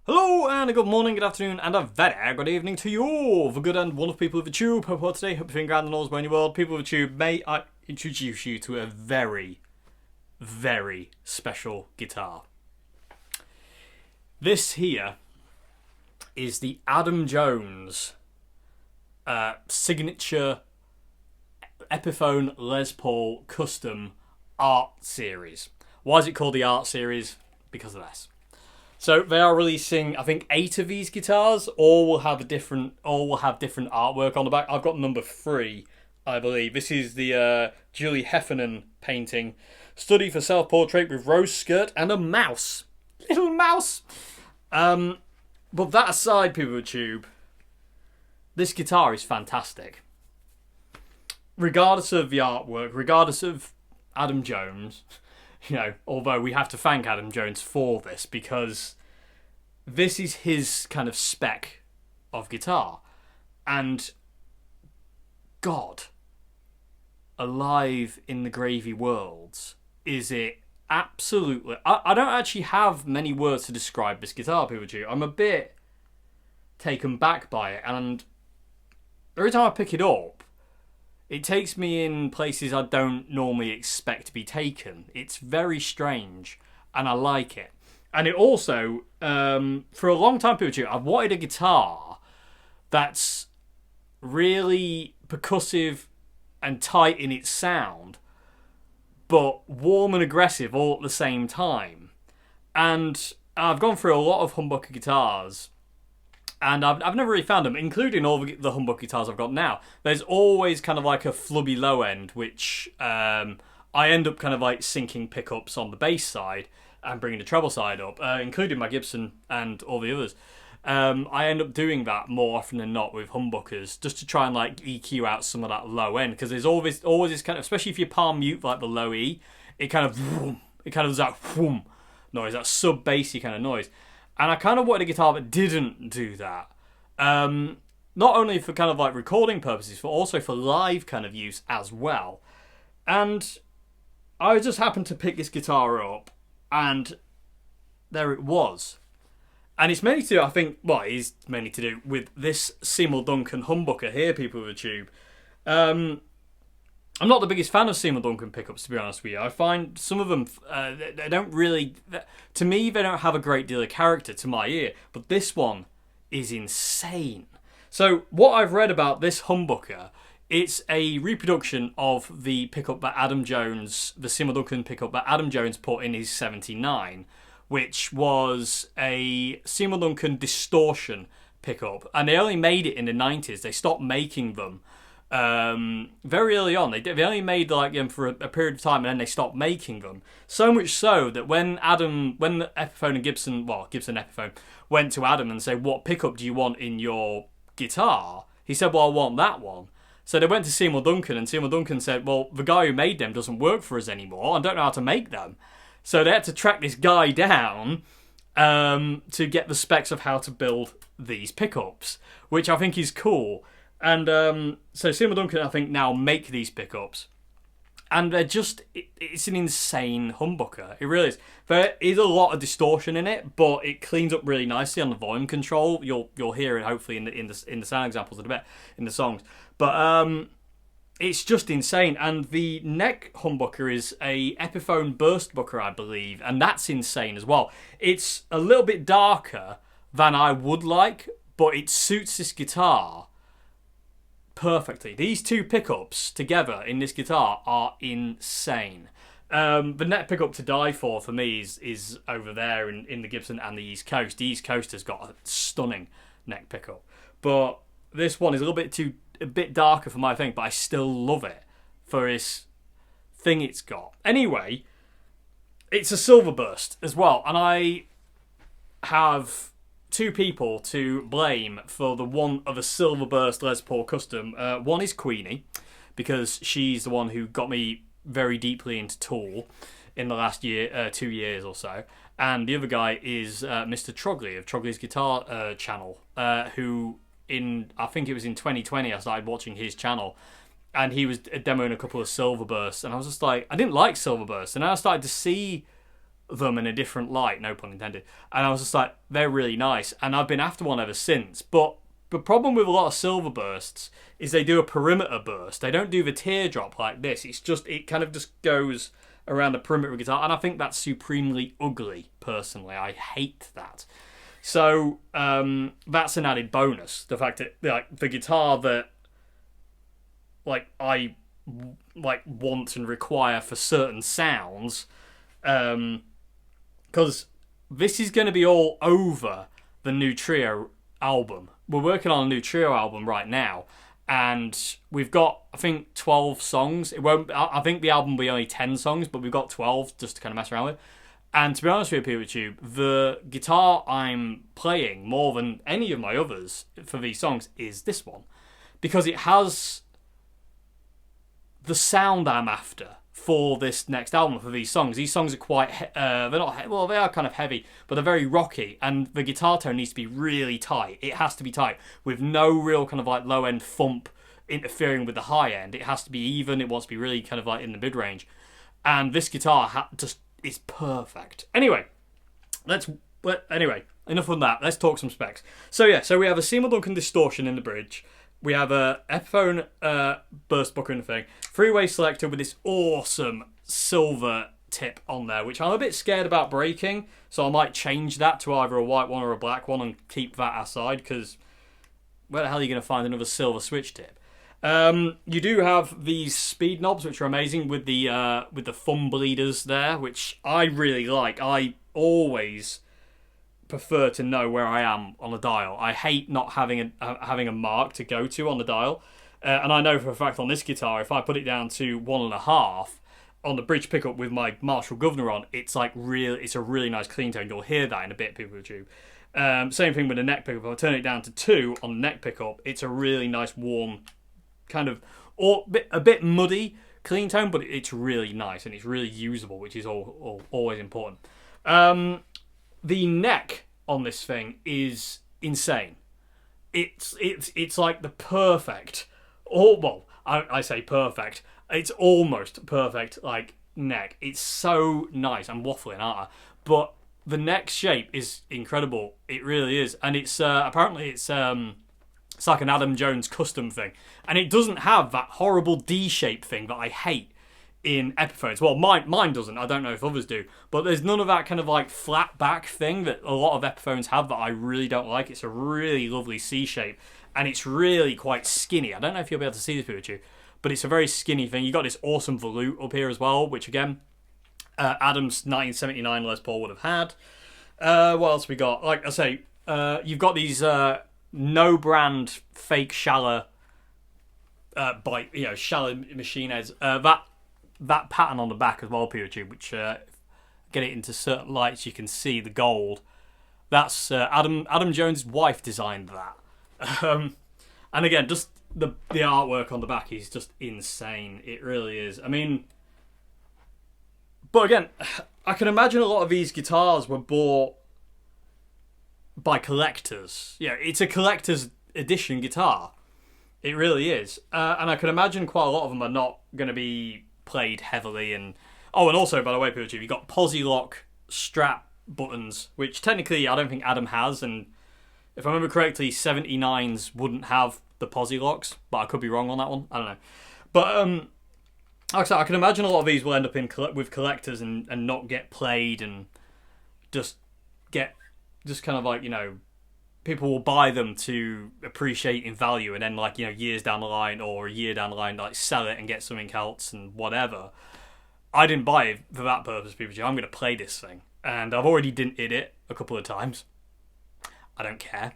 Hello and a good morning, good afternoon, and a very good evening to you, the good and wonderful people of the tube. Hope you're today, hope you're feeling grand and all's well in your world. People of the tube, may I introduce you to a very, very special guitar. This here is the Adam Jones signature Epiphone Les Paul custom art series. Why is it called the art series? Because of this. So they are releasing, I think, 8 of these guitars. All will have different artwork on the back. I've got number 3, I believe. This is the Julie Heffernan painting. Study for self-portrait with rose skirt and a mouse. Little mouse. But that aside, people of the tube, this guitar is fantastic. Regardless of the artwork, regardless of Adam Jones, although we have to thank Adam Jones for this because this is his kind of spec of guitar. And God, alive in the gravy worlds, is it absolutely... I don't actually have many words to describe this guitar, people do. I'm a bit taken back by it, and every time I pick it up, it takes me in places I don't normally expect to be taken. It's very strange, and I like it. And it also, for a long time, people, I've wanted a guitar that's really percussive and tight in its sound, but warm and aggressive all at the same time. And I've gone through a lot of humbucker guitars, and I've never really found them, including all the humbucker guitars I've got now. There's always kind of like a flubby low end, which I end up kind of like sinking pickups on the bass side and bringing the treble side up, including my Gibson and all the others. I end up doing that more often than not with humbuckers, just to try and like EQ out some of that low end, because there's always this kind of, especially if you palm mute like the low E, it kind of does that whoom noise, that sub bassy kind of noise. And I kind of wanted a guitar that didn't do that. Not only for kind of like recording purposes, but also for live kind of use as well. And I just happened to pick this guitar up, and there it was. And it's mainly to do, I think, well, it is mainly to do with this Seymour Duncan humbucker here, people of the tube. I'm not the biggest fan of Seymour Duncan pickups, to be honest with you. I find some of them, they don't really... To me, they don't have a great deal of character to my ear. But this one is insane. So, what I've read about this humbucker, it's a reproduction of the pickup that Adam Jones, the Seymour Duncan pickup that Adam Jones put in his 79, which was a Seymour Duncan distortion pickup. And they only made it in the 90s. They stopped making them very early on. They only made like them for a period of time, and then they stopped making them. So much so that when the Epiphone and Gibson Epiphone went to Adam and said, "What pickup do you want in your guitar?" He said, "Well, I want that one." So they went to Seymour Duncan, and Seymour Duncan said, "Well, the guy who made them doesn't work for us anymore. I don't know how to make them." So they had to track this guy down to get the specs of how to build these pickups, which I think is cool. And so Seymour Duncan, I think, now make these pickups. And they're just... It's an insane humbucker. It really is. There is a lot of distortion in it, but it cleans up really nicely on the volume control. You'll hear it, hopefully, in the sound examples in a bit, in the songs. But it's just insane. And the neck humbucker is a Epiphone burst bucker, I believe. And that's insane as well. It's a little bit darker than I would like, but it suits this guitar perfectly. These two pickups together in this guitar are insane. The neck pickup to die for me is over there in the Gibson and the East Coast. The East Coast has got a stunning neck pickup, but this one is a bit darker for my thing, but I still love it for its thing it's got. Anyway, it's a Silverburst as well, and I have two people to blame for the want of a Silverburst Les Paul custom. One is Queenie, because she's the one who got me very deeply into Tool in the last 2 years or so. And the other guy is Mr. Trogley of Trogley's Guitar channel, who I think it was in 2020 I started watching his channel, and he was demoing a couple of Silverbursts, and I was just like, I didn't like Silverburst, and then I started to see them in a different light, no pun intended. And I was just like, they're really nice. And I've been after one ever since. But the problem with a lot of Silverbursts is they do a perimeter burst. They don't do the teardrop like this. It kind of just goes around the perimeter of the guitar. And I think that's supremely ugly, personally. I hate that. So that's an added bonus. The fact that the guitar that I want and require for certain sounds, because this is going to be all over the new Trio album. We're working on a new Trio album right now, and we've got, I think, 12 songs. I think the album will be only 10 songs, but we've got 12 just to kind of mess around with. And to be honest with you, POTT, the guitar I'm playing more than any of my others for these songs is this one, because it has the sound I'm after for this next album, for these songs. These songs are quite, they're not, well, they are kind of heavy, but they're very rocky, and the guitar tone needs to be really tight. It has to be tight, with no real kind of low-end thump interfering with the high end. It has to be even. It wants to be really kind of in the mid-range. And this guitar just is perfect. Anyway, enough on that. Let's talk some specs. So we have a Seymour Duncan distortion in the bridge. We have a Epiphone burst buckering thing, 3-way selector with this awesome silver tip on there, which I'm a bit scared about breaking, so I might change that to either a white one or a black one and keep that aside, because where the hell are you going to find another silver switch tip? You do have these speed knobs, which are amazing, with the thumb bleeders there, which I really like. I always prefer to know where I am on the dial. I hate not having a mark to go to on the dial, and I know for a fact on this guitar, if I put it down to 1.5 on the bridge pickup with my Marshall Governor on, it's a really nice clean tone. You'll hear that in a bit, people with YouTube. Same thing with the neck pickup. If I turn it down to 2 on the neck pickup, it's a really nice warm, kind of a bit muddy clean tone, but it's really nice and it's really usable, which is always important. The neck on this thing is insane. It's like the perfect, I say perfect. It's almost perfect neck. It's so nice. I'm waffling, aren't I? But the neck shape is incredible. It really is, and it's apparently it's like an Adam Jones custom thing, and it doesn't have that horrible D-shape thing that I hate in Epiphones. Well, mine doesn't. I don't know if others do, but there's none of that kind of flat back thing that a lot of Epiphones have that I really don't like. It's a really lovely C shape, and it's really quite skinny. I don't know if you'll be able to see this with you, but it's a very skinny thing. You got this awesome volute up here as well, which again, Adam's 1979 Les Paul would have had. What else we got? Like I say, you've got these no brand fake Schaller Schaller machine heads. That pattern on the back as well, POTT, which get it into certain lights, you can see the gold. That's Adam Jones' wife designed that. And again, just the artwork on the back is just insane. It really is. I mean, but again, I can imagine a lot of these guitars were bought by collectors. Yeah, it's a collector's edition guitar. It really is. And I can imagine quite a lot of them are not going to be played heavily. And also, by the way, POTT, you've got Posi-Lock strap buttons, which technically I don't think Adam has. And if I remember correctly, 79s wouldn't have the Posi-Locks, but I could be wrong on that one. I don't know. But like I said, I can imagine a lot of these will end up with collectors and not get played, and just kind of people will buy them to appreciate in value, and then years down the line or a year down the line, sell it and get something else and whatever. I didn't buy it for that purpose, people. I'm going to play this thing, and I've already dented it a couple of times. I don't care.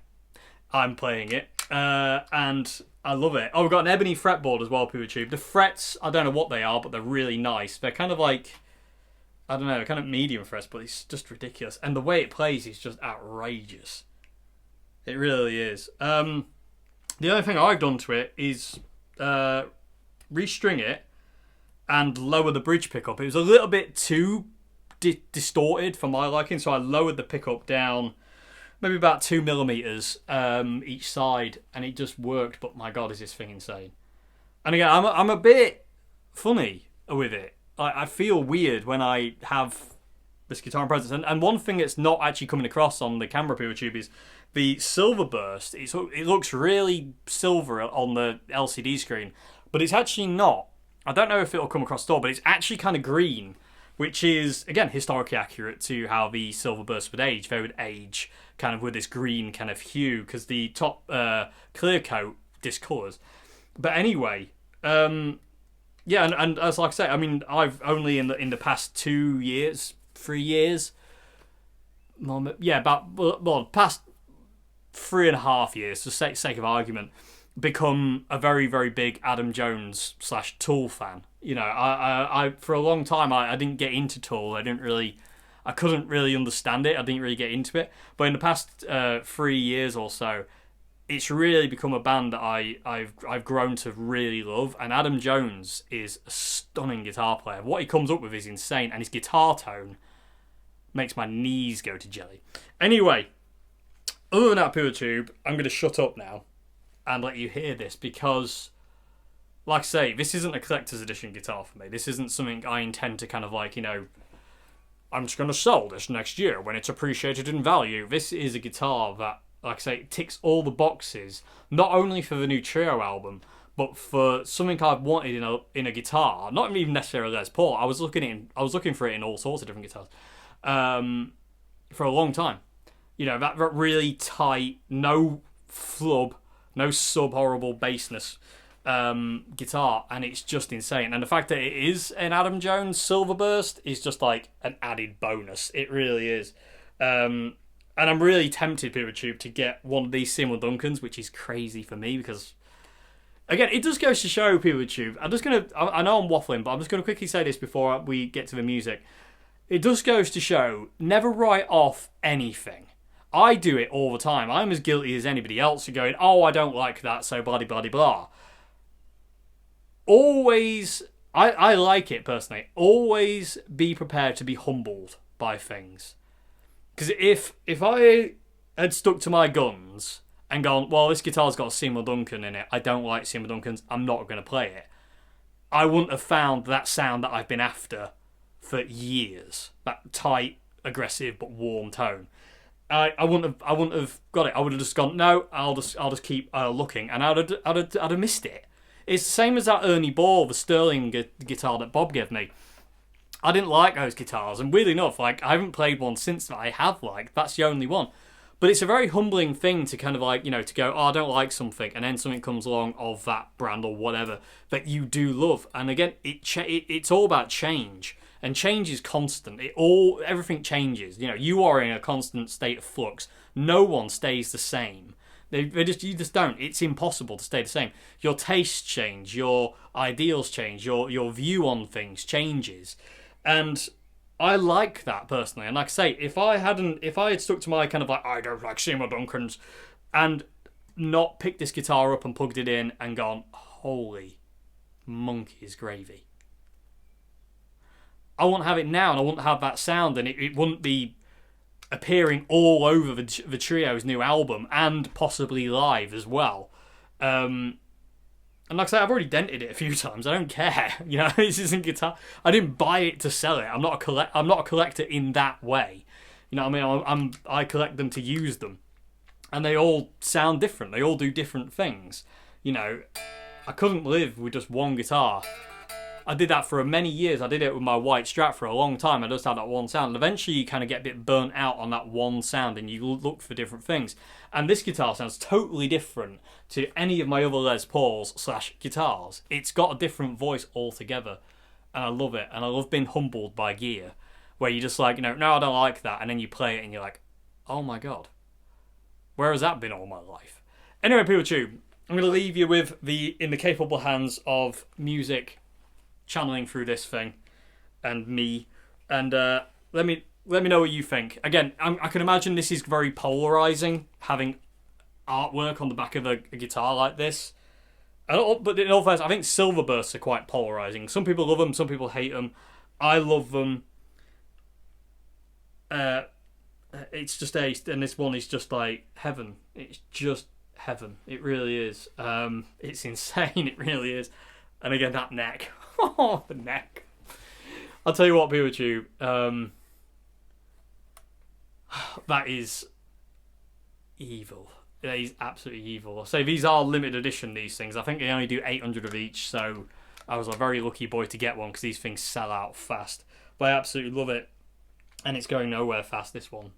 I'm playing it, and I love it. Oh, we've got an ebony fretboard as well, POTT. The frets, I don't know what they are, but they're really nice. They're kind of I don't know, kind of medium frets, but it's just ridiculous. And the way it plays is just outrageous. It really is. The only thing I've done to it is restring it and lower the bridge pickup. It was a little bit too distorted for my liking, so I lowered the pickup down maybe about 2mm each side, and it just worked. But my God, is this thing insane. And again, I'm a bit funny with it. I feel weird when I have this guitar and presence. And one thing that's not actually coming across on the camera POTT is the Silverburst. It looks really silver on the LCD screen, but it's actually not. I don't know if it'll come across at all, but it's actually kind of green, which is, again, historically accurate to how the Silverburst would age. They would age kind of with this green kind of hue, because the top clear coat discolours. But anyway, yeah, and as like I say, I mean, I've only in the past 2 years, 3 years, past 3.5 years, for sake of argument, become a very, very big Adam Jones / Tool fan. You know, I for a long time I didn't get into Tool. I couldn't really understand it. I didn't really get into it. But in the past 3 years or so, it's really become a band that I've grown to really love. And Adam Jones is a stunning guitar player. What he comes up with is insane, and his guitar tone makes my knees go to jelly. Anyway, other than that, PeerTube, I'm going to shut up now and let you hear this, because, like I say, this isn't a collector's edition guitar for me. This isn't something I intend to kind of like, you know, I'm just going to sell this next year when it's appreciated in value. This is a guitar that, like I say, ticks all the boxes, not only for the new Trio album, but for something I've wanted in a guitar. Not even necessarily Les Paul. I was looking for it in all sorts of different guitars for a long time. You know, that really tight, no flub, no sub-horrible bassness guitar, and it's just insane. And the fact that it is an Adam Jones Silverburst is just like an added bonus. It really is. And I'm really tempted, PeerTube, to get one of these Seymour Duncans, which is crazy for me because, again, it just goes to show, PeerTube. I know I'm waffling, but I'm just going to quickly say this before we get to the music. It just goes to show, never write off anything. I do it all the time. I'm as guilty as anybody else for going, oh, I don't like that, so blah, blah, blah. Always, I like it personally. Always be prepared to be humbled by things. Because if I had stuck to my guns and gone, well, this guitar's got a Seymour Duncan in it, I don't like Seymour Duncans, I'm not going to play it, I wouldn't have found that sound that I've been after for years. That tight, aggressive, but warm tone. I wouldn't have got it. I would have just gone, no, I'll just keep looking, and I'd have missed it. It's the same as that Ernie Ball, the Sterling guitar that Bob gave me. I didn't like those guitars, and weirdly enough, like, I haven't played one since that I have liked. That's the only one. But it's a very humbling thing to kind of like, you know, to go, oh, I don't like something, and then something comes along of that brand or whatever that you do love. And again, it's all about change, and change is constant. Everything changes. You know, you are in a constant state of flux. No one stays the same. You just don't. It's impossible to stay the same. Your tastes change, your ideals change, your view on things changes. And I like that personally. And like I say, if I had stuck to my kind of like, I don't like Seymour Duncans, and not picked this guitar up and plugged it in and gone, holy monkey's gravy, I wouldn't have it now, and I wouldn't have that sound, and it wouldn't be appearing all over the Trio's new album, and possibly live as well. And like I say, I've already dented it a few times. I don't care. You know, this isn't guitar. I didn't buy it to sell it. I'm not a collector in that way. You know what I mean? I collect them to use them, and they all sound different. They all do different things. You know, I couldn't live with just one guitar. I did that for many years. I did it with my white Strat for a long time. I just had that one sound. And eventually you kind of get a bit burnt out on that one sound, and you look for different things. And this guitar sounds totally different to any of my other Les Pauls / guitars. It's got a different voice altogether. And I love it. And I love being humbled by gear, where you're just like, you know, no, I don't like that. And then you play it and you're like, oh my God, where has that been all my life? Anyway, PeerTube, I'm going to leave you with in the capable hands of music channeling through this thing and me, and let me know what you think. Again, I can imagine this is very polarizing, having artwork on the back of a guitar like this. But in all fairness, I think Silverbursts are quite polarizing. Some people love them, some people hate them. I love them. It's just and this one is just like heaven. It's just heaven. It really is. It's insane. It really is. And again, that neck. Oh, the neck. I'll tell you what, PeerTube. That is evil. That is absolutely evil. So these are limited edition, these things. I think they only do 800 of each, so I was a very lucky boy to get one because these things sell out fast. But I absolutely love it. And it's going nowhere fast, this one.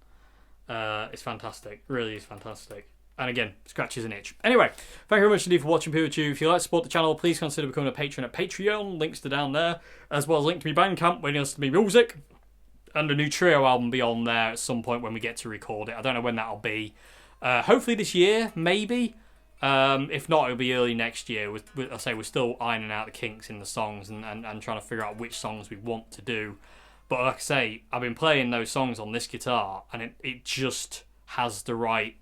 It's fantastic. Really is fantastic. And again, scratches an itch. Anyway, thank you very much indeed for watching POTT. If you'd like to support the channel, please consider becoming a patron at Patreon. Links to down there. As well as a link to my Bandcamp, where you listen to me music. And a new trio album be on there at some point when we get to record it. I don't know when that'll be. Hopefully this year, maybe. If not, it'll be early next year. I say we're still ironing out the kinks in the songs and trying to figure out which songs we want to do. But like I say, I've been playing those songs on this guitar, and it just has the right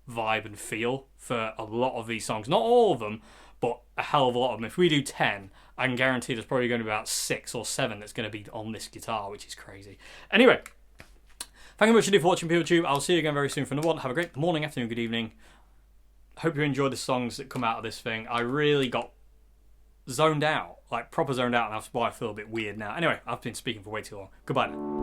vibe and feel for a lot of these songs. Not all of them, but a hell of a lot of them. If we do 10, I can guarantee there's probably going to be about 6 or 7 that's going to be on this guitar, which is crazy. Anyway, thank you very much indeed for watching POTT. I'll see you again very soon for another one. Have a great morning, afternoon, good evening. Hope you enjoyed the songs that come out of this thing. I really got zoned out, like proper zoned out, and that's why I feel a bit weird now. Anyway, I've been speaking for way too long. Goodbye now.